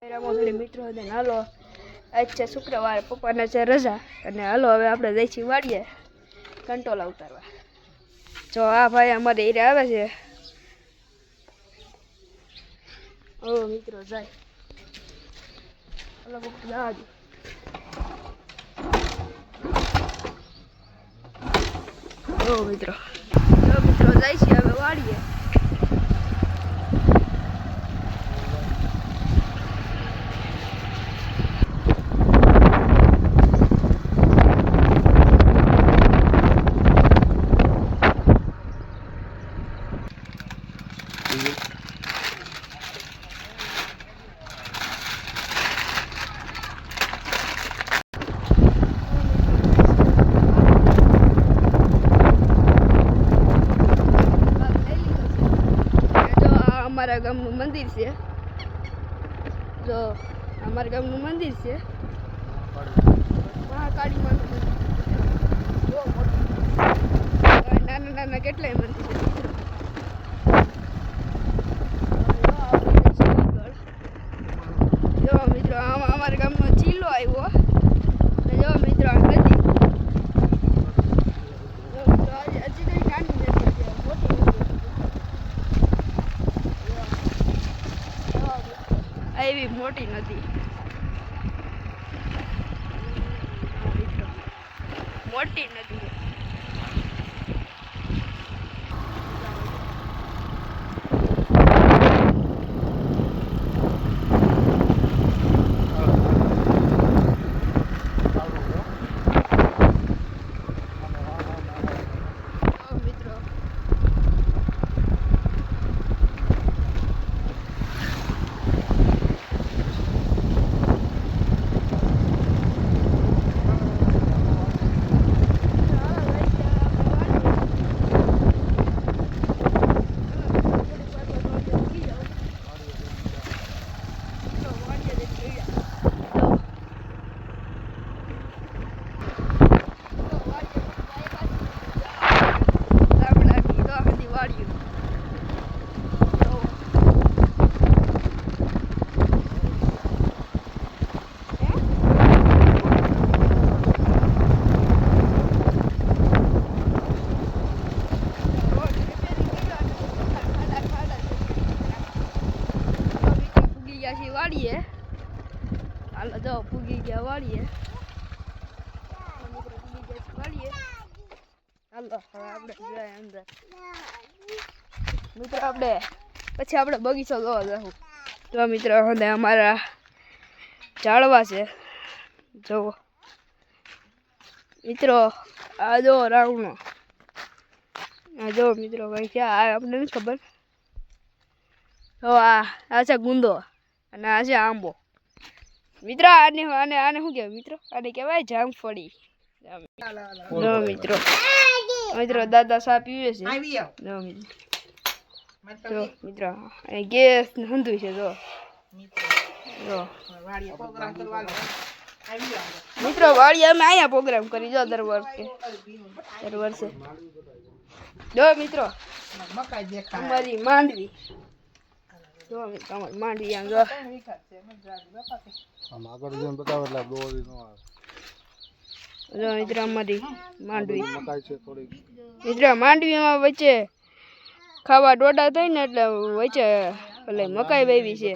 મોહડી મિત્રો ને હાલો આજ છે શુક્રવાર પપ્પાને છે રજા અને હાલો હવે આપણે જઈ છીએ વાડીએ કંટોલા ઉતારવા જો આ ભાઈ અમારે હીરે આવે છે ઓ મિત્રો જાય હાલો પપ્પા ઓ મિત્રો જાય છે હવે વાડીએ અમારા ગામનું મંદિર છે જો અમારા ગામનું મંદિર છે મહાકાળી માનું મંદિર જો નાના નાના કેટલાય મંદિર છે જો મિત્રો અમારા ગામનો જિલ્લો આવ્યો જો મિત્રો આ નદી હજી કઈ નાની નથી મોટી એવી મોટી નદી મોટી નદી વાડીએ હાલો જો પૂગી ગયા વાડીએ હાલો હવે આપણે જાય અંદર મિત્રો આપણે પછી આપણે બગીચો જોવા જવું તો મિત્રો હવે અમારા ઝાડવા છે જુઓ મિત્રો આ જો રાવણો આ જો મિત્રો ભાઈ ક્યાં આપણે નથી ખબર તો આ છે ગુંદો અને આ છે આંબો મિત્રો આને શું કહેવાય મિત્રો આને કહેવાય જામફળી જો મિત્રો મિત્રો દાદા સા પીવે છે જો મિત્રો અહીં ગેસ હંધું છે જો મિત્રો વાળી અમે અહીંયા પ્રોગ્રામ કરી જો દર વર્ષે જો મિત્રો અમારી માંડવી જો માંડવી આમ જો આગળ જેમ બતાવે એટલે દોરી નો આવે જો મિત્રો અમારી માંડવી મકાઈ છે થોડી મિત્રો માંડવીમાં વચ્ચે ખાવા ડોડા થઈ ને એટલે વચ્ચે એટલે મકાઈ વાવી છે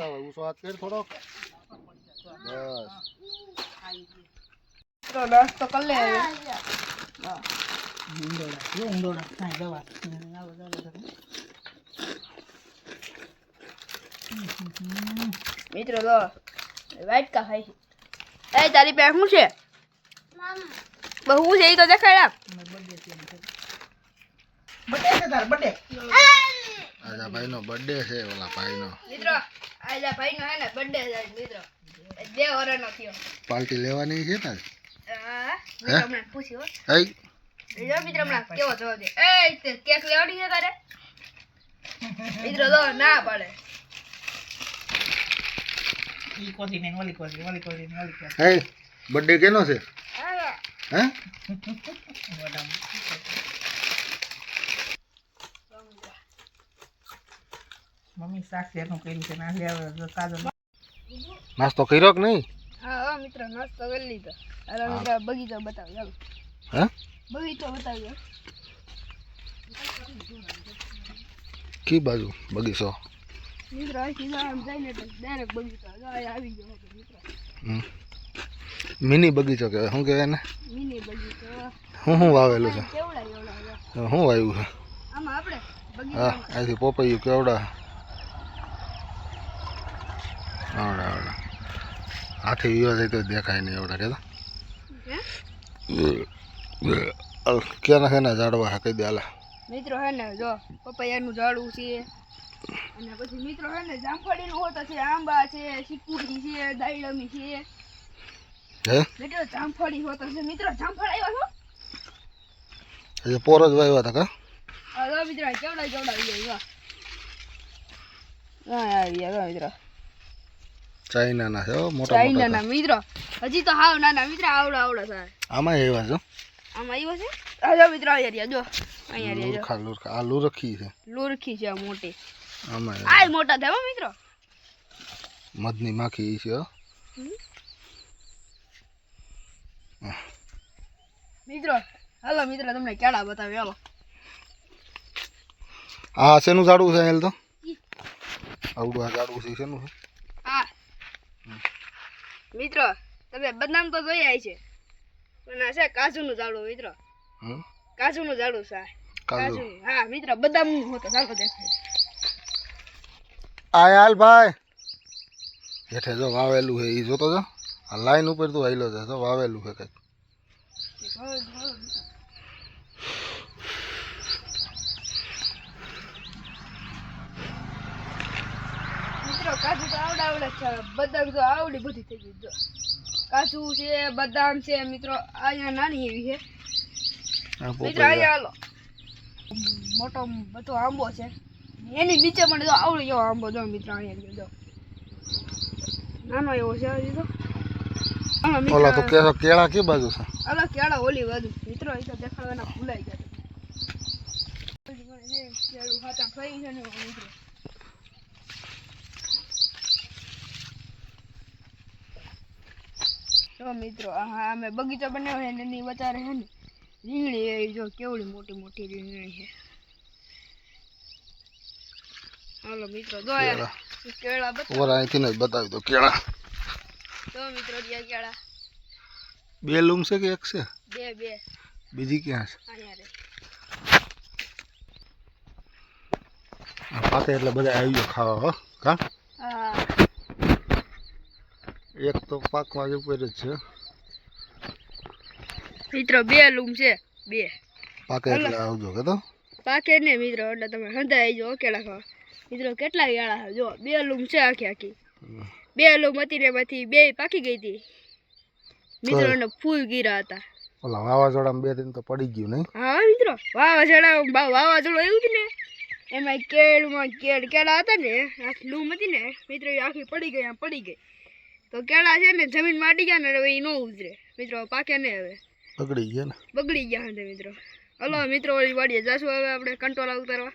બસ નાસ્તો કરી લે મિત્રો તો વાઈટ કા ખાઈ એ તારી પાસે શું છે બહુ છે એ તો દેખાય આજા ભાઈ નો બર્થડે છે ઓલા ભાઈ નો મિત્રો આજા ભાઈ નો હે ને બર્થડે છે મિત્રો 2 વર્ષનો થયો પાર્ટી લેવાની છે ને હા મિત્રો મને પૂછ્યો હે જો મિત્રો મને કેવો જવાબ દે એ તે કેક લેવાની છે તારે મિત્રો તો ના પાડે ઈ કોથી ને વાલી કોથી હે બર્થડે કેનો છે હે મમ્મી શાક શેરનું કર્યું છે ના લે કાજુ નાસ્તો કર્યો કે નહીં? હા હા મિત્ર નાસ્તો કરી લીધો. અરે મિત્ર બગીચો બતાવ ચાલો. હે બગીચો બતાવજો. કી બાજુ બગીચો? મિત્ર સીધા આમ જઈને ડાયરેક્ટ બગીચો આવી ગયો મિત્ર. મિની બગીચો કહેવાય. શું કહેવાય ને? મિની બગીચો. શું વાવેલું છે? કેવડા એવડા શું વાવ્યું છે? આમાં આપણે હા અહીંથી પોપૈયું કેવડા આવડા આવડા હાથી વિવા જાય તો દેખાય નહીં એવડા કહેતા. ક્યાંના ક્યાંના ઝાડવા હા કહી દે હાલા. મિત્રો હે ને જો પપૈયાનું ઝાડવું છે અને પછી મિત્રો હે ને જામફળીનું હોતો છે, આંબા છે, ચીકુડી છે, દાડમી છે. હે મિત્રો જામફળી હોતો છે. મિત્રો જામફળ આવ્યો છો? હજી પોર જ વાવ્યા હતા કા? હા જો મિત્રો કેવડા કેવડા આવી ગયા. હા આવી ગયા મિત્રો. ચાઇનાના છે હો, મોટા ચાઇનાના મિત્રો. હજી તો હાવ નાના મિત્રો આવડા આવડા છે. આમાં આવ્યા છો? આમાં આવ્યો છે. હા જો મિત્રો અહીંયા જો અહીંયા જો લુરખા લુરખા આ લુરખી છે. લુરખી છે આ મોટી. આમાં આ મોટા થાય હો મિત્રો. મધની માખી છે હો. મિત્રો હાલો મિત્રો તમને કેળા બતાવી હાલો. આ શેનું ઝાડવું છે હેલ તો? આવડું આ ઝાડવું છે શેનું છે? હા મિત્રો તમે બદામ તો જોયા છે પણ આ છે કાજુનું ઝાડું મિત્રો. કાજુનું ઝાડું છે. કાજુ હા મિત્રો બદામનું હોતો ચાલો દેખાય. આય હાલ ભાઈ હેઠે જો વાવેલું છે એ જોતો જો. આ લાઈન ઉપર તો આવેલો છે જો વાવેલું છે કંઈક. મિત્રો કાજુ તો આવડા આવડા છે. બદામ તો આવડી બધી થઈ ગઈ જો. કાજુ છે, બદામ છે મિત્રો. અહીંયા નાની એવી છે મિત્રો. અહીંયા હાલો મોટો બધો આંબો છે. એની નીચે પણ જો આવડો એવો આંબો જો મિત્રો. અહીંયા જો નાનો એવો છે હજી તો. ઓલા તો કેળા કે બાજુ છે? અલા કેળા ઓલી બાજુ મિત્રો. એ તો દેખાડવાના ભૂલાઈ ગયા. કેળું ખાતા ખાઈ છે ને મિત્રો. જો મિત્રો હા અમે બગીચો બનાવ્યો છે ને એની વચારે છે ને રીંગણી એ જો કેવડી મોટી મોટી રીંગણી છે. હાલો મિત્રો જો કેળા બતાવો. અહીંથી જ બતાવી દો કેળા. જો મિત્રો રહ્યા કેળા. બે લૂમ છે કે એક છે? બે બીજી ક્યાં છે? અહીંયા રે. પાકે એટલે બધા આવી ગયો ખાવા હો કા? હા એક તો પાકમાં જ ઉપર જ છે મિત્રો. બે લૂમ છે બે. પાકે એટલે આવજો કે તો. પાકે ને મિત્રો એટલે તમે હંધા આવી જાઓ કેળા ખાવા. મિત્રો કેટલા કેળા છે જો. બે લૂમ છે આખી આખી. બે લૂમ હતી ને એમાંથી બે પાકી ગઈ હતી મિત્રો. ને ફૂલ ગીરા હતા. ઓલા વાવાઝોડામાં બે દિન તો પડી ગયું નહીં? હા મિત્રો વાવાઝોડું આવ્યું હતું ને એમાં કેળા હતા ને આખી લૂમ હતી ને મિત્રો. એ આખી પડી ગઈ. તો કેળા છે ને જમીનમાં અડી ગયા ને હવે એ ન ઉતરે મિત્રો. પાકે ને હવે બગડી ગયા હતા મિત્રો. હલો મિત્રો ઓલી વાડીએ જાશું હવે આપણે કંટોલા ઉતારવા.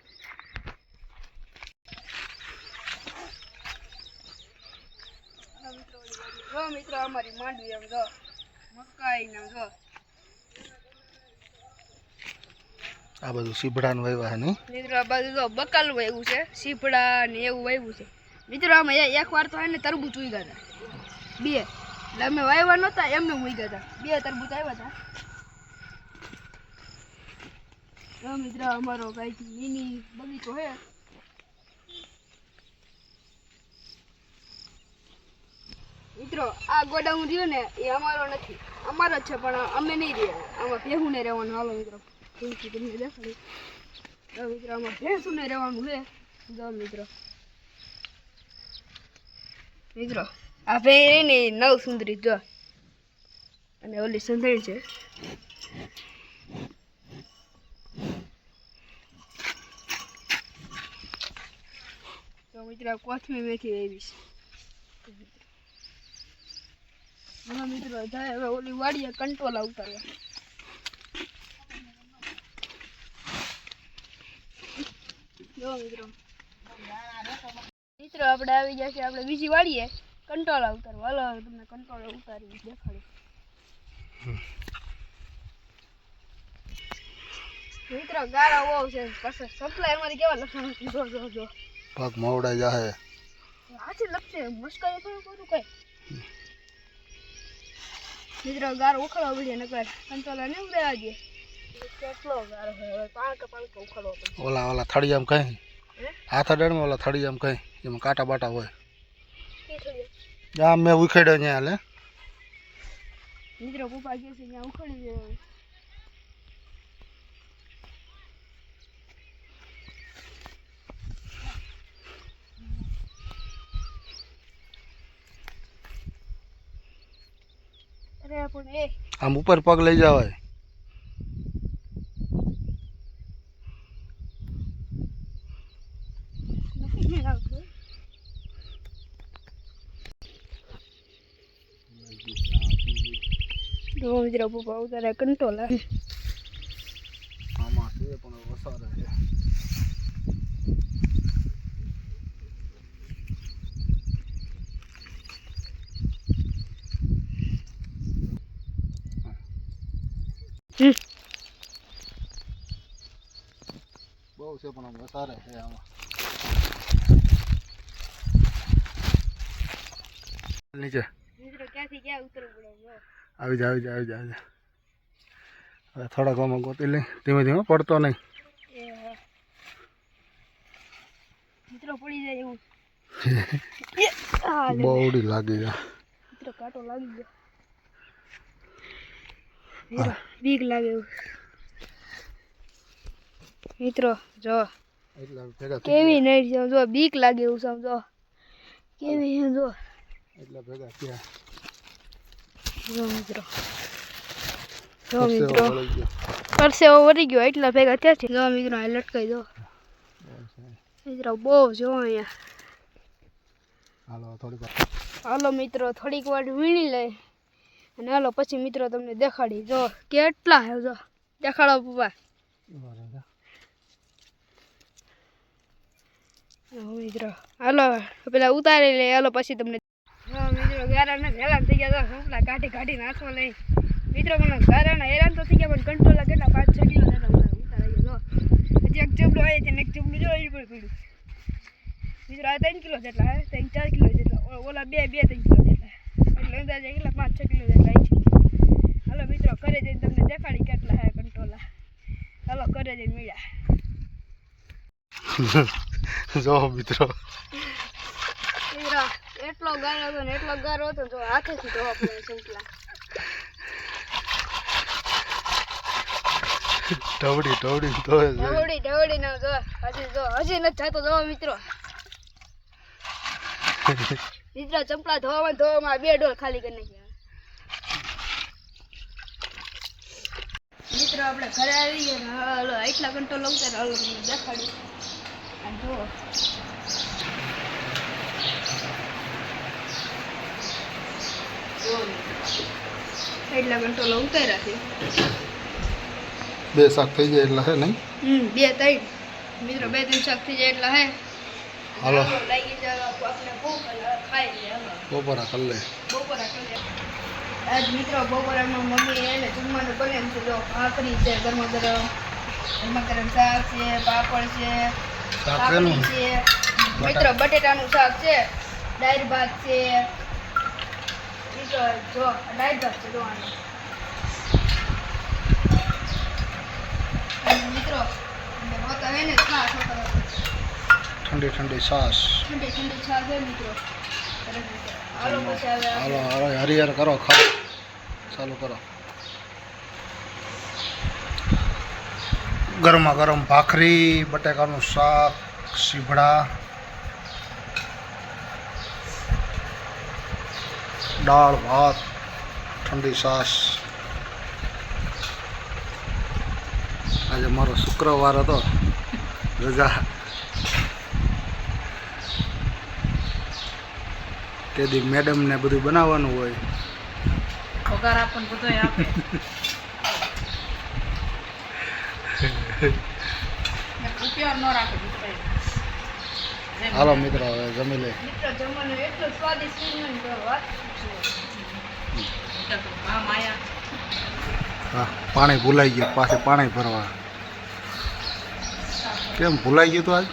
જો મિત્રો અમારી માંડવી એમ જો મકાઈ ને જો આ બધું સીભડાનું વાવ્યા છે નહીં મિત્રો. આ બાજુ જો બકાલ વાવ્યું છે, સીપડા ને એવું વાવ્યું છે મિત્રો. આમાં એક વાર તો એને તરબૂચ ઉગ્યા હતા બે. એટલે અમે વાવ્યા નહોતા એમને ઉગ્યા હતા બે તરબૂચ આવ્યા હતા. જો મિત્રો અમારો કઈક મિની બગીચો છે. મિત્રો આ ગોડાઉન રહ્યું ને એ અમારો નથી, અમારો જ છે પણ અમે નહીં રહ્યા. આમાં ભેહું ને રહેવાનું. હાલો મિત્રો તમને દેખાડી. જો મિત્રો આમાં ભેંસું ને રહેવાનું છે. જો મિત્રો આ ભેં ને નવ સુંદરી જો અને ઓલી સુંદરી છે. તો મિત્રો કોથમી મેથી એવી છે. હા મિત્રો જાય હવે ઓલી વાડીએ કંટોલા ઉતારવા. જો મિત્રો આપણે આવી ગયા છે આપણે બીજી વાડીએ કંટ્રોલા ઉતારવા. હાલો હવે તમને કંટ્રોલા ઉતારી દેખાડું. મિત્રો ગાળા બહુ છે. પછી સપ્લાય માંથી કેવા લખાણ જો જો જો પગ મોવડાઈ જાહે. આથી લખશે મુશ્કેલી થોડું બધું કઈ. મિત્રો ગારો ઉખડવા પડે નકર કંટ્રોલા ને ઉડેવા દે. કેટલો ગારો હોય હવે પાલકા ઉખડવો પડે. ઓલા થળિયામ કઈ હે? હાથ અડાડમાં ઓલા થળિયામ કઈ એમાં કાંટા બાટા હોય. કે થોડી જા મેં ઉખેડ્યો ત્યાં હાલે. મિત્રો પપ્પા કહે છે ત્યાં ઉખડી દે. અરે પણ એ આમ ઉપર પગ લઈ જવાય. નથી મેળ આવતો. જો મિત્રો પપ્પા ઉતારે કંટ્રોલા. આમાં છે પણ વસારે છે. બહુ છે પણ આમ વસારે છે આમાં. નીચે મિત્રો ક્યાંથી ક્યાં ઉતરવું પડે જો. આવી જા હવે થોડાક આમાં ગોતી લઈ ધીમે ધીમે પડતો નહીં. એ મિત્રો પડી જાય એવું. બહુ ઉડી લાગી જાય. મિત્રો કાંટો લાગી ગયો. મિત્રો બીક લાગે એવું. મિત્રો જો એટલે ભેગા કેવી નહીં જો બીક લાગે એવું સમજો. કેવી છે જો. એટલે ભેગા થયા. જો મિત્રો પરસેવો વળી ગયો. પરસેવો વળી ગયો એટલા ભેગા થયા છે. જો મિત્રો આ લટકાઈ દો મિત્રો બહુ જો અહીંયા. હાલો થોડીક વાર. હાલો મિત્રો થોડીક વાર વીણી લઈ અને હાલો પછી મિત્રો તમને દેખાડી. જો કેટલા હે જો દેખાડો પપ્પા. મિત્રો હાલો પેલા ઉતારી લે. હાલો પછી તમને મિત્રો ગારાના હેરાન થઈ ગયા. સંપલા કાઢી નાખવા લઈ. મિત્રો મને ગારાના હેરાન તો થઈ ગયા પણ કંટ્રોલા કેટલા 5-6 કિલો ઉતારાઈ ગયો. હજી એક ચબડો આવે છે ને એક ચબડું જોઈ પડ્યું. મિત્રો આ 3 કિલો જેટલા હે 3-4 કિલો જેટલા. ઓલા 2-3 કિલો જેટલા. એટલે અંદાજે કેટલા 5-6 કિલો જેટલા છે. હાલો મિત્રો ઘરે જઈને તમને દેખાડી કેટલા હે કંટ્રોલા. હાલો ઘરે જઈને મળ્યા. જો મિત્રો મિત્રો એટલો ગારો હતો ને એટલો ગારો હતો જો હાથેથી ધોવા પડે સંપલા. ઢવડી ધોવે છે. ઢવડી ના જો હજી નથી થતો જો મિત્રો. મિત્રો ચંપલા ધોવામાં 2 ડોલ ખાલી કરી નાખ્યા. મિત્રો આપણે ઘરે આવી ગયા ને હાલો એટલા કંટ્રોલ ઉતાર. હાલો તમને દેખાડી અને જો એટલા કંટ્રોલ ઉતાર્યા છે. 2 શાક થઈ જાય એટલે હે નહીં. 2-3 મિત્રો 2-3 શાક થઈ જાય એટલા હે. હાલો લાગી જાય આપણે ભૂખ ખાઈ લઈએ. હાલો બપોરા કરી લે. બપોરા કરી આજ મિત્રો બપોરામાં મમ્મી એને જમવાનું બને છે. જો ભાખરી છે ગરમા ગરમ શાક છે, પાપડ છે, શાક કાકડી શેનું? છે. મિત્રો બટેટાનું શાક છે, દાળ ભાત છે. મિત્રો જો દાળ ભાત છે જોવાનું. અને મિત્રો હોતા હે ને છાશ હોતા ઠંડી છાશ. ઠંડી છાશ છે મિત્રો. હાલો પછી હવે હાલો હરિહર કરો ખાઓ ચાલુ કરો. ગરમા ગરમ ભાખરી, બટેકાનું શાક, સીભડા, દાળ ભાત, ઠંડી છાશ. આજે મારો શુક્રવાર હતો, રજા. તે દી મેડમને બધું બનાવવાનું હોય. પગાર આપણને બધોય આપે. રૂપિયા ન રાખે. હાલો મિત્રો હવે જમી લે. મિત્રો જમવાનું એટલું સ્વાદિષ્ટ છે ને વાત હા માયા હા પાણી ભૂલાઈ ગયું, પાછું પાણી ભરવા. કેમ ભૂલાઈ ગયું તો આજ?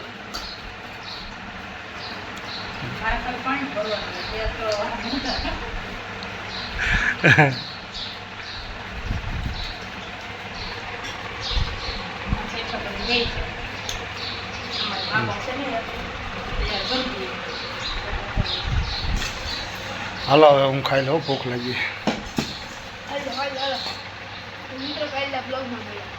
મારા ખાલી પાણી ભરવાનું છે તો ગઈ છે અમારા મામા છે ને તૈયાર કરી દીધી. હાલો હવે હું ખાઈ લઉં, ભૂખ લાગી. હાલો હાલો હાલો મિત્રો પહેલા બ્લોગમાં મળ્યા.